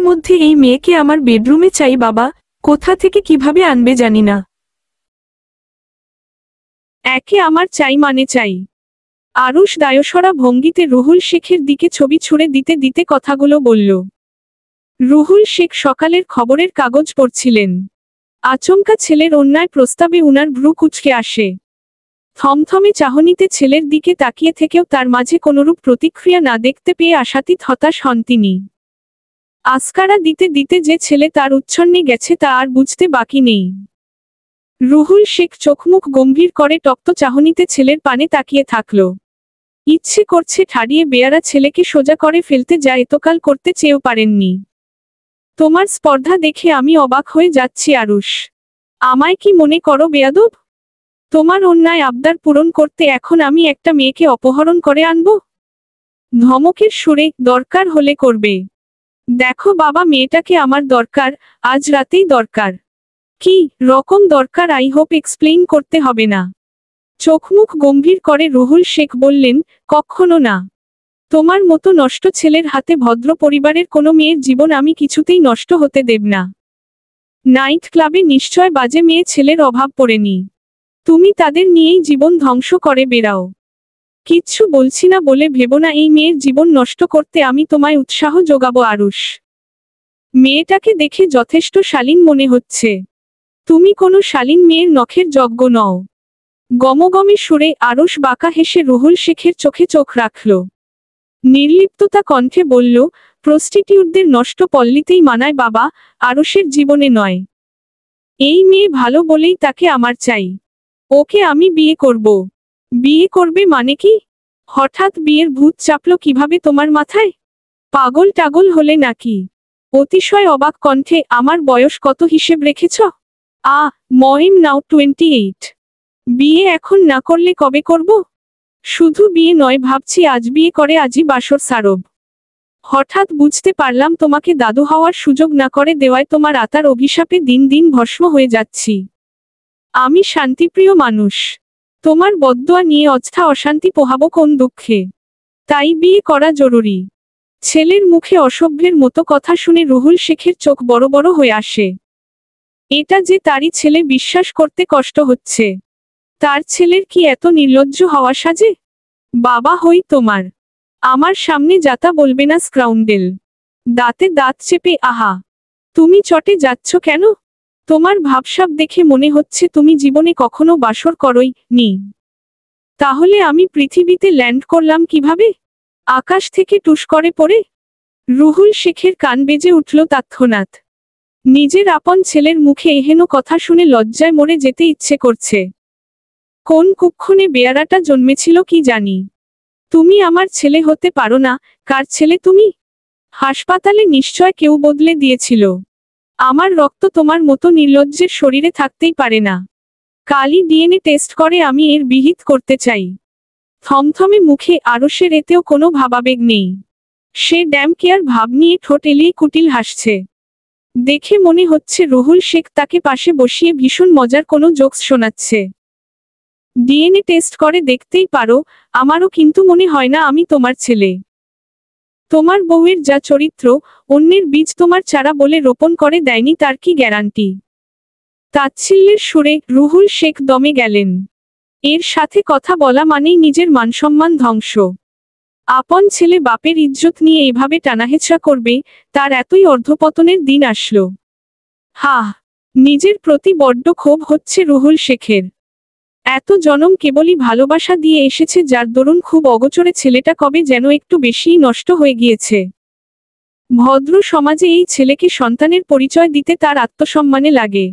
মধ্যে এই মেয়েকে আমার বেডরুমে চাই বাবা, কোথা থেকে কিভাবে আনবে জানি না। একে আমার চাই মানে চাই। আরুষ দায়সরা ভঙ্গিতে রুহুল শেখের দিকে ছবি ছুঁড়ে দিতে দিতে কথাগুলো বলল। রুহুল শেখ সকালের খবরের কাগজ পড়ছিলেন। আচমকা ছেলের অন্যায় প্রস্তাবে উনার ভ্রু কুঁচকে আসে। থমথমে চাহনিতে ছেলের দিকে তাকিয়ে থেকেও তার মাঝে কোনরূপ প্রতিক্রিয়া না দেখতে পেয়ে আশাতীত হতাশ হন তিনি। আস্কারা দিতে দিতে যে ছেলে তার উচ্ছন্নে গেছে তা আর বুঝতে বাকি নেই। রুহুল শেখ চোখমুখ গম্ভীর করে তপ্ত চাহনিতে ছেলের পানে তাকিয়ে থাকল। ইচ্ছে করছে ঠাড়িয়ে বেয়ারা ছেলেকে সোজা করে ফেলতে, যা এতকাল করতে চেয়েও পারেননি। তোমার স্পর্ধা দেখে আমি অবাক হয়ে যাচ্ছি আরুষ। আমায় কি মনে করো বেয়াদব? তোমার অন্যায় আবদার পূরণ করতে এখন আমি একটা মেয়েকে অপহরণ করে আনব? ধমকের সুরে, দরকার হলে করবে। দেখো বাবা, মেয়েটাকে আমার দরকার, আজ রাতেই দরকার। কি রকম দরকার আই হোপ এক্সপ্লেইন করতে হবে না। চোখমুখ গম্ভীর করে রুহুল শেখ বললেন, কখনো না। তোমার মতো নষ্ট ছেলের হাতে ভদ্র পরিবারের কোনো মেয়ের জীবন আমি কিছুতেই নষ্ট হতে দেব না। নাইট ক্লাবে নিশ্চয় বাজে মেয়ে ছেলের অভাব পড়েনি। তুমি তাদের নিয়েই জীবন ধ্বংস করে বেড়াও। কিচ্ছু বলছি না বলে ভেবো না এই মেয়ের জীবন নষ্ট করতে আমি তোমায় উৎসাহ যোগাবো আরুষ। মেয়েটাকে দেখে যথেষ্ট শালীন মনে হচ্ছে। তুমি কোনো শালীন মেয়ের নখের যজ্ঞ নও। গমগমে সুরে আরুষ বাঁকা হেসে রুহুল শেখের চোখে চোখ রাখল। নির্লিপ্ততা কণ্ঠে বলল, প্রস্টিটিউটদের নষ্ট পল্লীতেই মানায় বাবা, আরুষের জীবনে নয়। এই মেয়ে ভালো বলেই তাকে আমার চাই। ওকে আমি বিয়ে করব। বিয়ে করবে মানে কি? হঠাৎ বিয়ের ভূত চাপল কিভাবে তোমার মাথায়? পাগল টাগল হলে নাকি? অতিশয় অবাক কণ্ঠে, আমার বয়স কত হিসেব রেখেছ? মহিম নাও 28। বিয়ে এখন না করলে কবে করব? শুধু বিয়ে নয়, ভাবছি আজ বিয়ে করে আজই বাসর সারব। হঠাৎ বুঝতে পারলাম তোমাকে দাদু হওয়ার সুযোগ না করে দেওয়ায় তোমার আতার অভিশাপে দিন দিন ভস্ম হয়ে যাচ্ছি। আমি শান্তিপ্রিয় মানুষ। তোমার বদদোয়া নিয়ে অযথা অশান্তি পোহাবো কোন দুঃখে? তাই বিয়ে করা জরুরি। ছেলের মুখে অসভ্যের মতো কথা শুনে রুহুল শেখের চোখ বড় বড় হয়ে আসে। এটা যে তারই ছেলে বিশ্বাস করতে কষ্ট হচ্ছে। তার ছেলের কি এত নির্লজ্জ হওয়া সাজে? বাবা হই তোমার। আমার সামনে যাতা বলবে না স্ক্রাউন্ডেল। দাঁতে দাঁত চেপে, আহা, তুমি চটে যাচ্ছ কেন? তোমার ভাবসাব দেখে মনে হচ্ছে তুমি জীবনে কখনো বাসর করোই নি। তাহলে আমি পৃথিবীতে ল্যান্ড করলাম কিভাবে? আকাশ থেকে টুস করে পড়ে? রুহুল শেখের কান বেজে উঠল তৎক্ষণাৎ। নিজের আপন ছেলের মুখে এহেন কথা শুনে লজ্জায় মরে যেতে ইচ্ছে করছে। কোন কুক্ষণে বেয়ারাটা জন্মেছিল কি জানি। তুমি আমার ছেলে হতে পারো না। কার ছেলে তুমি? হাসপাতালে নিশ্চয় কেউ বদলে দিয়েছিল। আমার রক্ত তোমার মতো নির্লজ্জের শরীরে থাকতেই পারে না। কালই ডিএনএ টেস্ট করে আমি এর বিহিত করতে চাই। থমথমে মুখে আরুষের এতেও কোনো ভাবাবেগ নেই। সে ড্যাম কেয়ার ভাব নিয়ে ঠোঁট এলিয়ে কুটিল হাসছে। দেখে মনে হচ্ছে রুহুল শেখ তাকে পাশে বসিয়ে ভীষণ মজার কোনো জোকস শোনাচ্ছে। ডিএনএ টেস্ট করে দেখতেই পারো, আমারও কিন্তু মনে হয় না আমি তোমার ছেলে। তোমার বউয়ের যা চরিত্র, অন্যের বীজ তোমার চারা বলে রোপণ করে দেয়নি তার কি গ্যারান্টি? তাচ্ছিল্যের সুরে রুহুল শেখ দমে গেলেন। এর সাথে কথা বলা মানেই নিজের মানসম্মান ধ্বংস। আপন ছেলে বাপের ইজ্জত নিয়ে এভাবে টানাহেচড়া করবে, তার এতই অর্ধপতনের দিন আসলো। নিজের প্রতি বড্ড ক্ষোভ হচ্ছে রুহুল শেখের। এত জনম কেবলই ভালোবাসা দিয়ে এসেছে, যার দরুন খুব অগোচরে ছেলেটা কবে যেন একটু বেশিই নষ্ট হয়ে গিয়েছে। ভদ্র সমাজে এই ছেলেকে সন্তানের পরিচয় দিতে তার আত্মসম্মানে লাগে।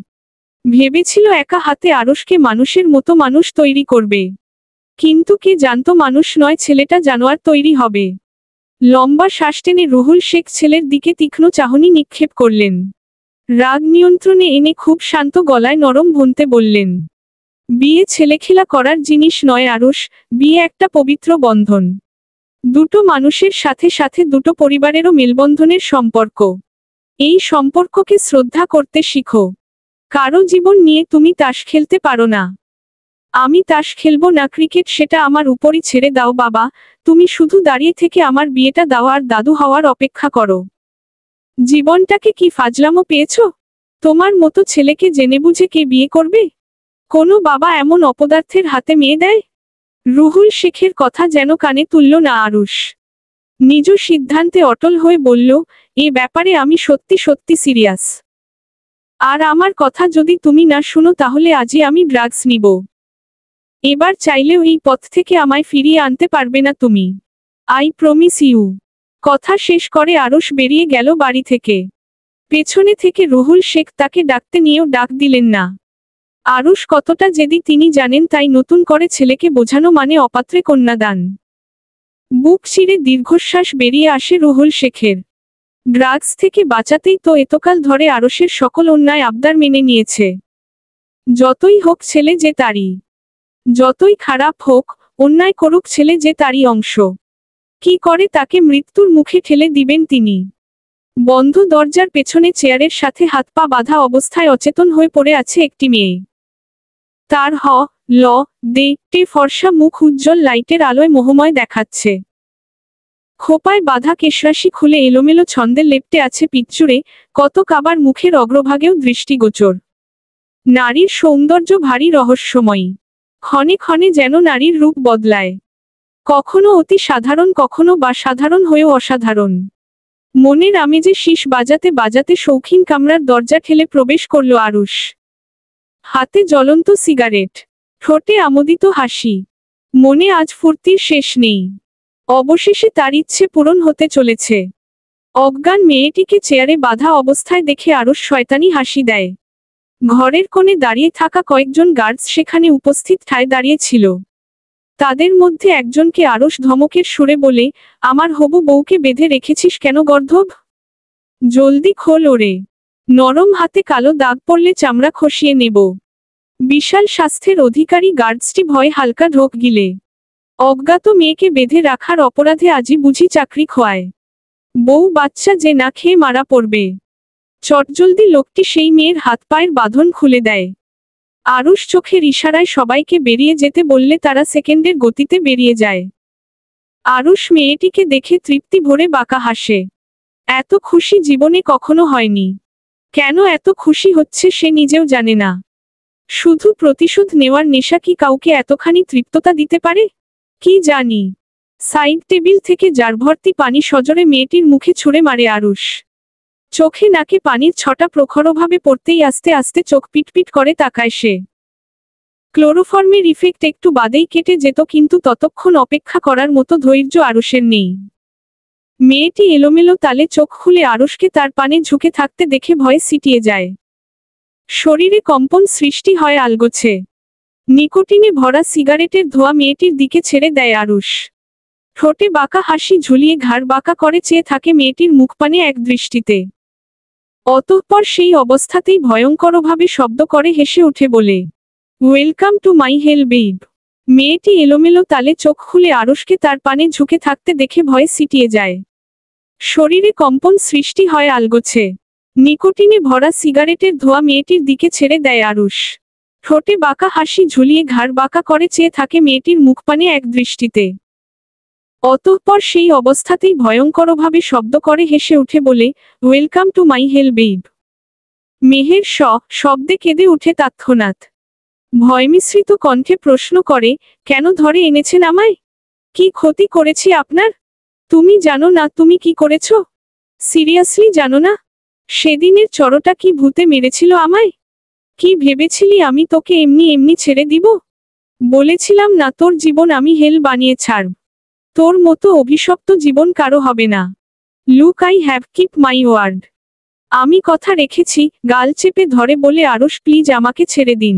ভেবেছিল একা হাতে আরুষকে মানুষের মতো মানুষ তৈরি করবে। কিন্তু কে জানতো মানুষ নয়, ছেলেটা জানোয়ার তৈরি হবে। লম্বা শ্বাস টেনে রুহুল শেখ ছেলের দিকে তীক্ষ্ণ চাহনি নিক্ষেপ করলেন। রাগ নিয়ন্ত্রণে এনে খুব শান্ত গলায় নরম ভঙ্গিতে বললেন, বিয়ে ছেলেখেলা করার জিনিস নয় আরুষ, বিয়ে একটা পবিত্র বন্ধন। দুটো মানুষের সাথে সাথে দুটো পরিবারেরও মেলবন্ধনের সম্পর্ক। এই সম্পর্ককে শ্রদ্ধা করতে শিখো। কারো জীবন নিয়ে তুমি তাস খেলতে পারো না। আমি তাস খেলবো না ক্রিকেট, সেটা আমার উপরই ছেড়ে দাও বাবা। তুমি শুধু দাঁড়িয়ে থেকে আমার বিয়েটা দাও আর দাদু হওয়ার অপেক্ষা করো। জীবনটাকে কি ফাজলামো পেয়েছো? তোমার মতো ছেলেকে জেনে বুঝে কে বিয়ে করবে? কোনো বাবা এমন অপদার্থের হাতে মেয়ে দেয়? রুহুল শেখের কথা যেন কানে তুলল না আরুশ। নিজ সিদ্ধান্তে অটল হয়ে বলল, এ ব্যাপারে আমি সত্যি সত্যি সিরিয়াস। আর আমার কথা যদি তুমি না শুনো তাহলে আজই আমি ড্রাগস নিব। এবার চাইলেও এই পথ থেকে আমায় ফিরিয়ে আনতে পারবে না তুমি। I promise you. কথা শেষ করে আরুশ বেরিয়ে গেল বাড়ি থেকে। পেছনে থেকে রুহুল শেখ তাকে ডাকতে নিয়েও ডাক দিলেন না। আরুশ কতটা জেদি তিনি জানেন, তাই নতুন করে ছেলেকে বোঝানো মানে অপাত্রে কন্যাদান। বুক চিরে দীর্ঘশ্বাস বেরিয়ে আসে রুহুল শেখের। ড্রাগস থেকে বাঁচাতেই তো এতকাল ধরে আরুষের সকল অন্যায় আবদার মেনে নিয়েছে। যতই হোক ছেলে যে তারই, যতই খারাপ হোক অন্যায় করুক ছেলে যে তারই অংশ। কি করে তাকে মৃত্যুর মুখে ঠেলে দিবেন তিনি? বন্ধ দরজার পেছনে চেয়ারের সাথে হাত পা বাঁধা অবস্থায় অচেতন হয়ে পড়ে আছে একটি মেয়ে। তার ল দে ফর্সা মুখ উজ্জ্বল লাইটের আলোয় মোহময় দেখাচ্ছে। খোপায় বাঁধা কেশরাশি খুলে এলোমেলো ছন্দে লেপ্টে আছে পিচ্চুরে, কত কাবার মুখের অগ্রভাগেও দৃষ্টিগোচর। নারীর সৌন্দর্য ভারী রহস্যময়ী। ক্ষণে ক্ষণে যেন নারীর রূপ বদলায়, কখনো অতি সাধারণ, কখনো বা সাধারণ হয়েও অসাধারণ। মনের আমেজে শীষ বাজাতে বাজাতে শৌখিন কামরার দরজা ঠেলে প্রবেশ করল আরুষ। হাতে জ্বলন্ত সিগারেট, ঠোঁটে আমোদিত হাসি। মনে আজ ফুর্তির শেষ নেই। অবশেষে তার ইচ্ছে পূরণ হতে চলেছে। অজ্ঞান মেয়েটিকে চেয়ারে বাঁধা অবস্থায় দেখে আরুষ শয়তানি হাসি দেয়। ঘরের কোণে দাঁড়িয়ে থাকা কয়েকজন গার্ডস সেখানে উপস্থিত ঠায় দাঁড়িয়ে ছিল। তাদের মধ্যে একজনকে আরুষ ধমকের সুরে বলে, আমার হবু বউকে বেঁধে রেখেছিস কেন গর্ধব? জলদি খোল ওরে, নরম হাতে কালো দাগ পড়লে চামড়া খসিয়ে নেব। বিশাল স্বাস্থ্যের অধিকারী গার্ডসটি ভয়ে হালকা ঢোক গিলে। অজ্ঞাত মেয়েকে বেঁধে রাখার অপরাধে আজই বুঝি চাকরি খোয়ায়। বউ বাচ্চা যে না খেয়ে মারা পড়বে। চটজলদি লোকটি সেই মেয়ের হাত পায়ের বাঁধন খুলে দেয়। আরুষ চোখের ইশারায় সবাইকে বেরিয়ে যেতে বললে তারা সেকেন্ডের গতিতে বেরিয়ে যায়। আরুষ মেয়েটিকে দেখে তৃপ্তি ভরে বাঁকা হাসে। এত খুশি জীবনে কখনো হয়নি। কেন এত খুশি হচ্ছে সে নিজেও জানে না। শুধু প্রতিশোধ নেওয়ার নেশা কি কাউকে এতখানি তৃপ্ততা দিতে পারে? কি জানি। সাইড টেবিল থেকে জারভর্তি পানি সজোরে মেয়েটির মুখে ছুঁড়ে মারে আরুষ। চোখে নাকে পানির ছটা প্রখরভাবে পড়তেই আস্তে আস্তে চোখ পিটপিট করে তাকায় সে। ক্লোরোফর্মের ইফেক্ট একটু বাদেই কেটে যেত, কিন্তু ততক্ষণ অপেক্ষা করার মতো ধৈর্য আরুষের নেই। মেয়েটি এলোমেলো তালে চোখ খুলে আরুষকে তার পানে ঝুঁকে থাকতে দেখে ভয়ে সিটিয়ে যায়। শরীরে কম্পন সৃষ্টি হয় আলগোছে। নিকোটিনে ভরা সিগারেটের ধোঁয়া মেয়েটির দিকে ছেড়ে দেয় আরুষ। ঠোঁটে বাঁকা হাসি ঝুলিয়ে ঘাড় বাঁকা করে চেয়ে থাকে মেয়েটির মুখপানে এক দৃষ্টিতে। অতঃপর সেই অবস্থাতেই ভয়ঙ্করভাবে শব্দ করে হেসে উঠে বলে, welcome to my hell babe. মেয়েটি এলোমেলো তালে চোখ খুলে আরুষকে তার পানে ঝুঁকে থাকতে দেখে ভয়ে সিটিয়ে যায়। শরীরে কম্পন সৃষ্টি হয় আলগোছে। নিকোটিনে ভরা সিগারেটের ধোঁয়া মেয়েটির দিকে ছেড়ে দেয় আরুষ। ঠোঁটে বাঁকা হাসি ঝুলিয়ে ঘাড় বাঁকা করে চেয়ে থাকে মেয়েটির মুখপানে এক দৃষ্টিতে। অতঃপর সেই অবস্থাতেই ভয়ঙ্করভাবে শব্দ করে হেসে উঠে বলে, welcome to my hell babe. মেহের শব্দে কেঁদে উঠে তৎক্ষণাৎ। ভয়মিশ্রিত কণ্ঠে প্রশ্ন করে, কেন ধরে এনেছেন আমায়? কি ক্ষতি করেছি আপনার? তুমি জানো না তুমি কি করেছ? সিরিয়াসলি জানো না? সেদিনের চড়টা কি ভূতে মেরেছিল আমায়? কি ভেবেছিলি আমি তোকে এমনি এমনি ছেড়ে দিব? বলেছিলাম না তোর জীবন আমি হেল বানিয়ে ছাড়ব। তোর মতো অভিশপ্ত জীবন কারো হবে না। Look, I have keep my word. আমি কথা রেখেছি। গাল চেপে ধরে বলে আরুষ, প্লিজ আমাকে ছেড়ে দিন।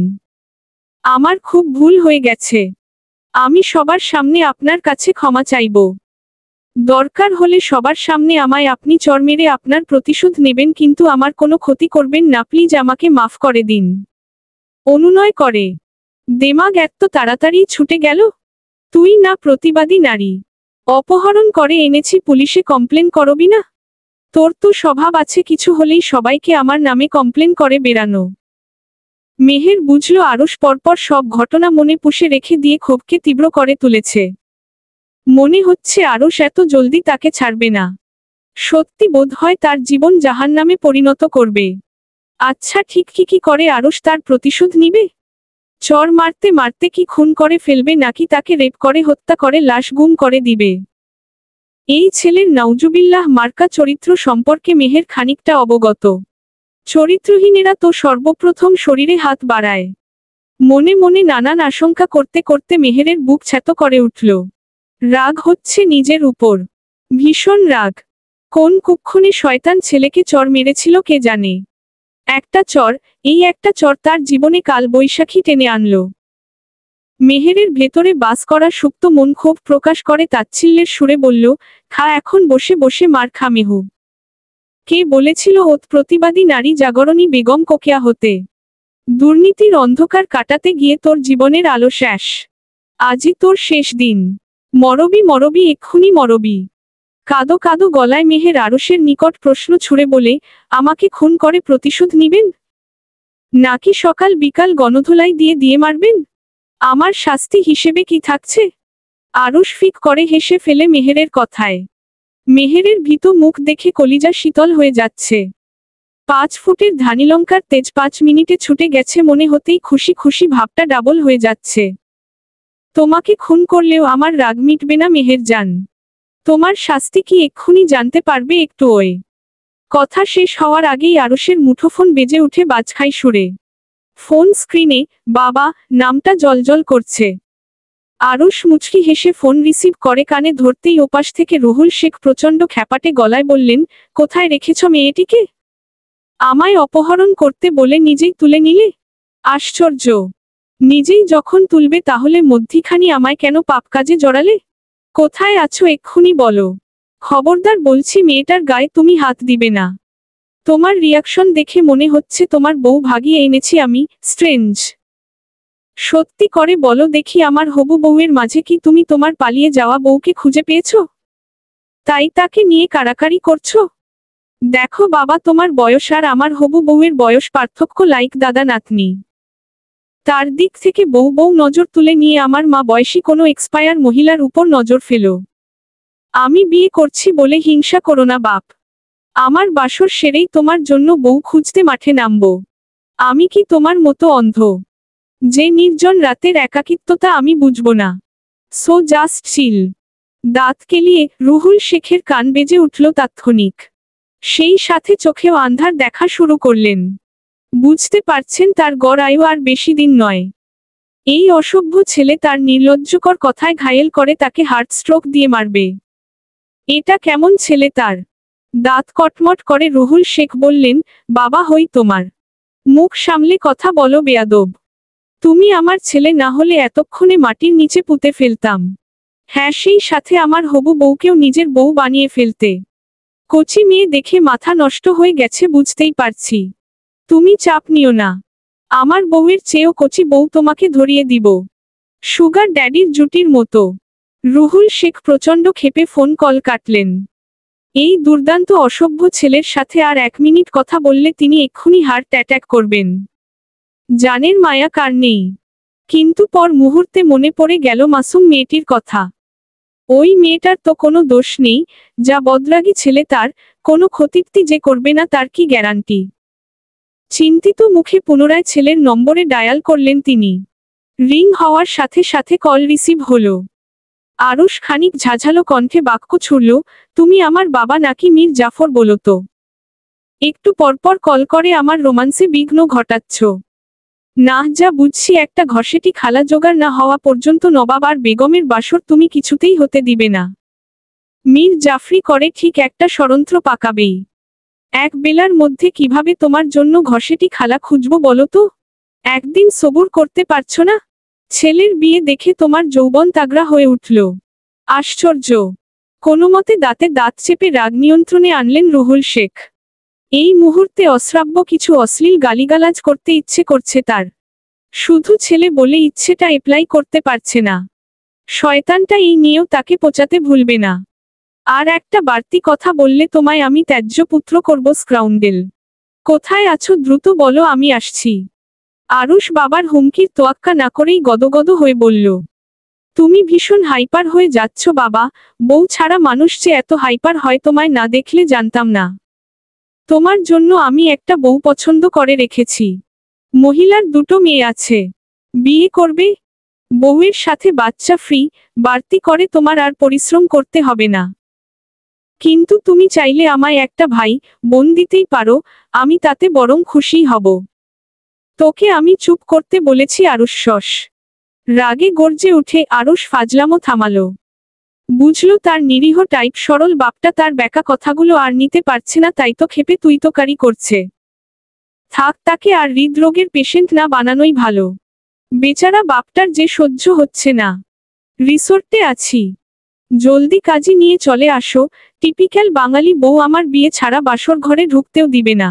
আমার খুব ভুল হয়ে গেছে। আমি সবার সামনে আপনার কাছে ক্ষমা চাইব। দরকার হলে সবার সামনে আমায় আপনি চড় মেরে আপনার প্রতিশোধ নেবেন, কিন্তু আমার কোনো ক্ষতি করবেন না। প্লিজ আমাকে মাফ করে দিন। অনুনয় করে। দেমাগ এত তাড়াতাড়ি ছুটে গেল? তুই না প্রতিবাদী নারী? অপহরণ করে এনেছি, পুলিশে কমপ্লেন করবি না? তোর তো স্বভাব আছে কিছু হলেই সবাইকে আমার নামে কমপ্লেন করে বেরানো। মেহের বুঝল আরুষ পরপর সব ঘটনা মনে পুষে রেখে দিয়ে ক্ষোভকে তীব্র করে তুলেছে। মনে হচ্ছে আরুষ এত জলদি তাকে ছাড়বে না। সত্যি বোধ হয় তার জীবন জাহান্নামে পরিণত করবে। আচ্ছা ঠিক কি করে আরুষ তার প্রতিশোধ নিবে? চর মারতে মারতে কি খুন করে ফেলবে, নাকি তাকে রেপ করে হত্যা করে লাশ গুম করে দিবে? এই ছেলের নাউজুবিল্লাহ মার্কা চরিত্র সম্পর্কে মেহের খানিকটা অবগত। চরিত্রহীনেরা তো সর্বপ্রথম শরীরে হাত বাড়ায়। মনে মনে নানান আশঙ্কা করতে করতে মেহেরের বুক ছ্যাঁতো করে উঠল। রাগ হচ্ছে নিজের উপর, ভীষণ রাগ। কোন কুক্ষণে শয়তান ছেলেকে চর মেরেছিল কে জানে। একটা চর, এই একটা চর তার জীবনে কাল বৈশাখী টেনে আনল। মেহেরের ভেতরে বাস করা সুপ্ত মন ক্ষোভ প্রকাশ করে তাচ্ছিল্যের সুরে বলল, খা এখন বসে বসে মার খা মেহু। কে বলেছিল ওত প্রতিবাদী নারী জাগরণী বেগম কোকিয়া হতে? দুর্নীতির অন্ধকার কাটাতে গিয়ে তোর জীবনের আলো শেষ। আজই তোর শেষ দিন। মরবি মরবি এক্ষুনি মরবি। কাদো কাদো গলায় মেহের আরুষের নিকট প্রশ্ন ছুড়ে বলে, আমাকে খুন করে প্রতিশোধ নিবেন? নাকি সকাল বিকাল গণধোলাই দিয়ে দিয়ে মারবেন? আমার শাস্তি হিসেবে কি থাকছে? আরুষ ফিক করে হেসে ফেলে মেহেরের কথায়। মেহেরের ভীত মুখ দেখে কলিজা শীতল হয়ে যাচ্ছে। 5 ফুটের ধানিলঙ্কার তেজ 5 মিনিটে ছুটে গেছে মনে হতেই খুশি খুশি ভাবটা ডাবল হয়ে যাচ্ছে। তোমাকে খুন করলেও আমার রাগ মিটবে না মেহেরজান। তোমার শাস্তি কি এক্ষুনি জানতে পারবে একটু ওই? কথা শেষ হওয়ার আগেই আরুষের মুঠোফোন বেজে উঠে বাজখাই সুরে। ফোন স্ক্রিনে বাবা নামটা জলজল করছে। আরুষ মুচকি হেসে ফোন রিসিভ করে কানে ধরতেই ওপাশ থেকে রুহুল শেখ প্রচণ্ড খ্যাপাটে গলায় বললেন, কোথায় রেখেছ মেয়েটিকে? আমায় অপহরণ করতে বলে নিজেই তুলে নিলে? আশ্চর্য। নিজেই যখন তুলবে তাহলে মধ্যিখানি আমায় কেন পাপ কাজে জড়ালে? কোথায় আছো এক্ষুনি বলো। খবরদার বলছি মেয়েটার গায়ে তুমি হাত দিবে না। তোমার রিয়াকশন দেখে মনে হচ্ছে তোমার বউ ভাগিয়ে এনেছি আমি। স্ট্রেঞ্জ। সত্যি করে বলো দেখি আমার হবু বউয়ের মাঝে কি তুমি তোমার পালিয়ে যাওয়া বউকে খুঁজে পেয়েছো? তাই তাকে নিয়ে কাড়াকাড়ি করছো? দেখো বাবা তোমার বয়স আর আমার হবু বউয়ের বয়স পার্থক্য লাইক দাদা নাতনি। তার দিক থেকে বউ বউ নজর তুলে নিয়ে আমার মা বয়সী কোনো এক্সপায়ার মহিলার উপর নজর ফেলো। আমি বিয়ে করছি বলে হিংসা করো না বাপ। আমার বাসর সেরেই তোমার জন্য বউ খুঁজতে মাঠে নামবো। আমি কি তোমার মতো অন্ধ যে নির্জন রাতের একাকিত্বতা আমি বুঝবো না? So just chill. দাঁত কেলিয়ে রুহুল শেখের কান বেজে উঠল তাৎক্ষণিক। সেই সাথে চোখেও আন্ধার দেখা শুরু করলেন। বুঝতে পারছেন তার গড় আয়ু আর বেশি দিন নয়। এই অসভ্য ছেলে তার নির্লজ্জকর কথায় ঘায়েল করে তাকে হার্ট স্ট্রোক দিয়ে মারবে। এটা কেমন ছেলে তার? দাঁত কটমট করে রুহুল শেখ বললেন, বাবা হই তোমার। মুখ সামলে কথা বলো বেয়াদব। তুমি আমার ছেলে না হলে এতক্ষণে মাটির নিচে পুঁতে ফেলতাম। হ্যাঁ সেই সাথে আমার হবু বউকেও নিজের বউ বানিয়ে ফেলতে। কচি মেয়ে দেখে মাথা নষ্ট হয়ে গেছে বুঝতেই পারছি। তুমি চাপ নিও না। আমার বউয়ের চেয়েও কচি বউ তোমাকে ধরিয়ে দিব। সুগার ড্যাডির জুটির মতো। রুহুল শেখ প্রচণ্ড ক্ষেপে ফোন কল কাটলেন। এই দুর্দান্ত অসভ্য ছেলের সাথে আর 1 মিনিট কথা বললে তিনি এক্ষুনি হার্ট অ্যাটাক করবেন। জানের মায়া কার নেই। কিন্তু পর মুহূর্তে মনে পড়ে গেল মাসুম মেয়েটির কথা। ওই মেয়েটার তো কোনো দোষ নেই, যা বদরাগী ছেলে তার কোনো ক্ষতিপতি যে করবে না তার কি গ্যারান্টি? চিন্তিত মুখে পুনরায় ছেলের নম্বরে ডায়াল করলেন তিনি। রিং হওয়ার সাথে সাথে কল রিসিভ হলো। আরুষ খানিক ঝাঝালো কণ্ঠে বাক্য ছুড়ল, তুমি আমার বাবা নাকি মীর জাফর বলো তো? একটু পরপর কল করে আমার রোমান্সে বিঘ্ন ঘটাচ্ছ। না যা বুঝছি একটা ঘষেটি খালা জোগাড় না হওয়া পর্যন্ত নবাব আর বেগমের বাসর তুমি কিছুতেই হতে দিবে না। মীর জাফরি করে ঠিক একটা ষড়যন্ত্র পাকাবেই। এক বেলার মধ্যে কিভাবে তোমার জন্য ঘষেটি খালা খুঁজবো বলো তো? একদিন সবুর করতে পারছো না? ছেলের বিয়ে দেখে তোমার যৌবন তাগড়া হয়ে উঠল। আশ্চর্য। কোনোমতে দাঁতে দাঁত চেপে রাগ নিয়ন্ত্রণে আনলেন রুহুল শেখ। এই মুহূর্তে অশ্রাব্য কিছু অশ্লীল গালিগালাজ করতে ইচ্ছে করছে তার। শুধু ছেলে বলে ইচ্ছেটা অ্যাপ্লাই করতে পারছে না। শয়তানটা এই নিয়েও তাকে পোচাতে ভুলবে না। আর একটা বাড়তি কথা বললে তোমায় আমি ত্যায্য পুত্র করব স্ক্রাউন্ডেল। কোথায় আছো দ্রুত বলো আমি আসছি। আরুষ বাবার হুমকির তোয়াক্কা না করেই গদগদ হয়ে বলল। তুমি ভীষণ হাইপার হয়ে যাচ্ছ বাবা। বউ ছাড়া মানুষ যে এত হাইপার হয় তোমায় না দেখলে জানতাম না। তোমার জন্য আমি একটা বউ পছন্দ করে রেখেছি। মহিলার দুটো মেয়ে আছে। বিয়ে করবে? বউয়ের সাথে বাচ্চা ফ্রি, বাড়তি করে তোমার আর পরিশ্রম করতে হবে না। কিন্তু তুমি চাইলে আমায় একটা ভাই বোন দিতেই পারো, আমি তাতে বরং খুশি হব। তোকে আমি চুপ করতে বলেছি আরুষ। রাগে গর্জে উঠে আরুষ ফাজলামো থামালো। বুঝলো তার নিরীহ টাইপ সরল বাপটা তার ব্যাকা কথাগুলো আর নিতে পারছে না, তাই তো খেপে তুইতকারি করছে। থাক, তাকে আর হৃদরোগের পেশেন্ট না বানানোই ভালো। বেচারা বাপটার যে সহ্য হচ্ছে না। রিসোর্টে আছি, জলদি কাজী নিয়ে চলে আসো। টিপিক্যাল বাঙালি বউ আমার বিয়ে ছাড়া বাসর ঘরে ঢুকতেও দিবে না।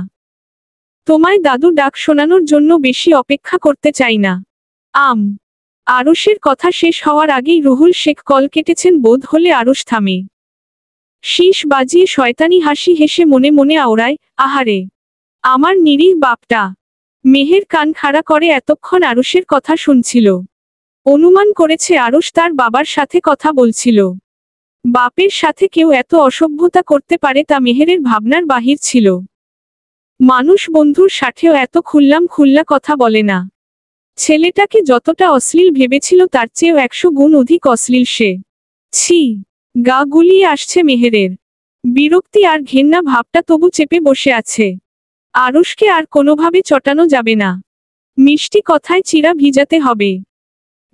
তোমায় দাদু ডাক শোনানোর জন্য বেশি অপেক্ষা করতে চাই না। আরুষের কথা শেষ হওয়ার আগেই রুহুল শেখ কল কেটেছেন বোধ হলে আরুষ থামে। শীষ বাজিয়ে শয়তানি হাসি হেসে মনে মনে আওড়ায়, আহারে আমার নিরীহ বাপটা। মেহের কান খাড়া করে এতক্ষণ আরুষের কথা শুনছিল। অনুমান করেছে আরুষ তার বাবার সাথে কথা বলছিল। বাপের সাথে কেউ এত অসভ্যতা করতে পারে তা মেহেরের ভাবনার বাহির ছিল। মানুষ বন্ধুর সাথেও এত খুল্লা কথা বলে না। ছেলেটাকে যতটা অশ্লীল ভেবেছিল তার চেয়েও 100 গুণ অধিক অশ্লীল সে। ছি, গা গুলিয়ে আসছে মেহেরের। বিরক্তি আর ঘেন্না ভাবটা তবু চেপে বসে আছে। আরুষকে আর কোনোভাবে চটানো যাবে না। মিষ্টি কথায় চিরা ভিজাতে হবে।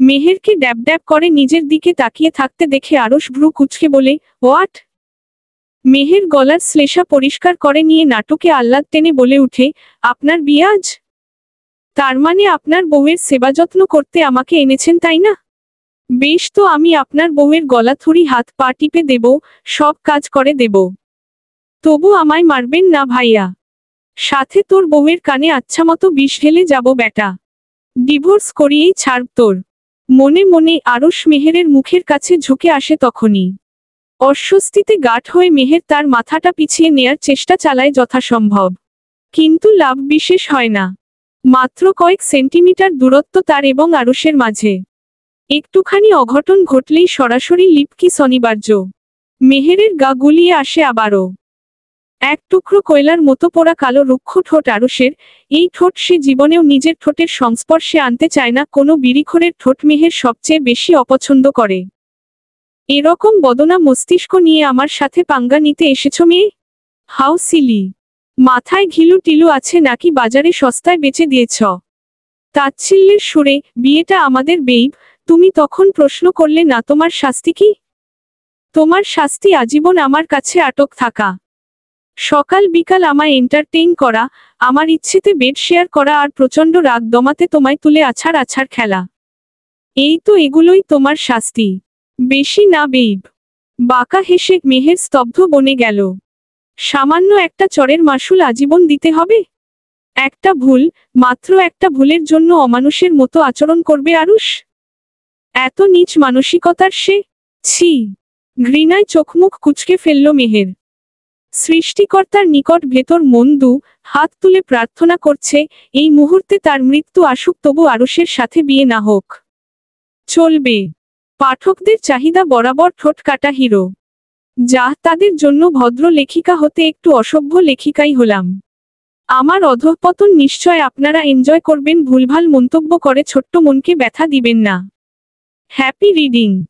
মেহেরকে ড্যাব ড্যাব করে নিজের দিকে তাকিয়ে থাকতে দেখে আরুষ ভ্রু কুঁচকে বলে, হোয়াট? মেহের গলার শ্লেষা পরিষ্কার করে নিয়ে নাটকে আহ্লাদ টেনে বলে উঠে, আপনার বিয়ে আজ? তার মানে আপনার বউয়ের সেবা যত্ন করতে আমাকে এনেছেন, তাই না? বেশ, তো আমি আপনার বউয়ের গলা থুরি হাত পা টিপে দেব, সব কাজ করে দেব। তবু আমায় মারবেন না ভাইয়া। সাথে তোর বউয়ের কানে আচ্ছামতো বিষ ঢেলে যাব বেটা। ডিভোর্স করিয়েই ছাড়ব তোর। মনে মনে আরুষ মেহেরের মুখের কাছে ঝুঁকে আসে তখনই। অস্বস্তিতে গাঢ় হয়ে মেহের তার মাথাটা পিছিয়ে নেয়ার চেষ্টা চালায় যথাসম্ভব। কিন্তু লাভ বিশেষ হয় না। মাত্র কয়েক সেন্টিমিটার দূরত্ব তার এবং আরুষের মাঝে। একটুখানি অঘটন ঘটলেই সরাসরি লিপকিস অনিবার্য। মেহেরের গা গুলিয়ে আসে আবারও। এক টুকরো কয়লার মতো পোড়া কালো রুক্ষ ঠোঁট আরুষের। এই ঠোঁট সে জীবনেও নিজের ঠোঁটের সংস্পর্শে আনতে চায় না। কোনো বিড়িখোরের ঠোঁট মেহের সবচেয়ে বেশি অপছন্দ করে। এরকম বদনা মস্তিষ্ক নিয়ে আমার সাথে পাঙ্গা নিতে এসেছ মেয়ে? How silly! মাথায় ঘিলু টিলু আছে নাকি বাজারে সস্তায় বেচে দিয়েছ? তাচ্ছিল্যের সুরে, বিয়েটা আমাদের বেইব। তুমি তখন প্রশ্ন করলে না তোমার শাস্তি কি? তোমার শাস্তি আজীবন আমার কাছে আটক থাকা। সকাল বিকাল আমায় এন্টারটেইন করা, আমার ইচ্ছেতে বেড শেয়ার করা আর প্রচণ্ড রাগ দমাতে তোমায় তুলে আছাড় খেলা। এই তো এগুলোই তোমার শাস্তি। বেশি না বেইব? বাঁকা হেসে মেহের স্তব্ধ বনে গেল। সামান্য একটা চরের মাসুল আজীবন দিতে হবে? একটা ভুল, মাত্র একটা ভুলের জন্য অমানুষের মতো আচরণ করবে আরুষ? এত নীচ মানসিকতার সে? ছি! ঘৃণায় চোখমুখ কুঁচকে ফেলল মেহের। সৃষ্টিকর্তার নিকট ভেতর মন হাত তুলে প্রার্থনা করছে, এই মুহূর্তে তার মৃত্যু আসুক, তবু আরুষের সাথে বিয়ে না হোক। চলবে। পাঠকদের চাহিদা বরাবর ঠোঁট কাটা হিরো। যা তাদের জন্য ভদ্র লেখিকা হতে একটু অসভ্য লেখিকাই হলাম। আমার অধঃপতন নিশ্চয় আপনারা এনজয় করবেন। ভুলভাল মন্তব্য করে ছোট্ট মনকে ব্যথা দিবেন না। Happy reading.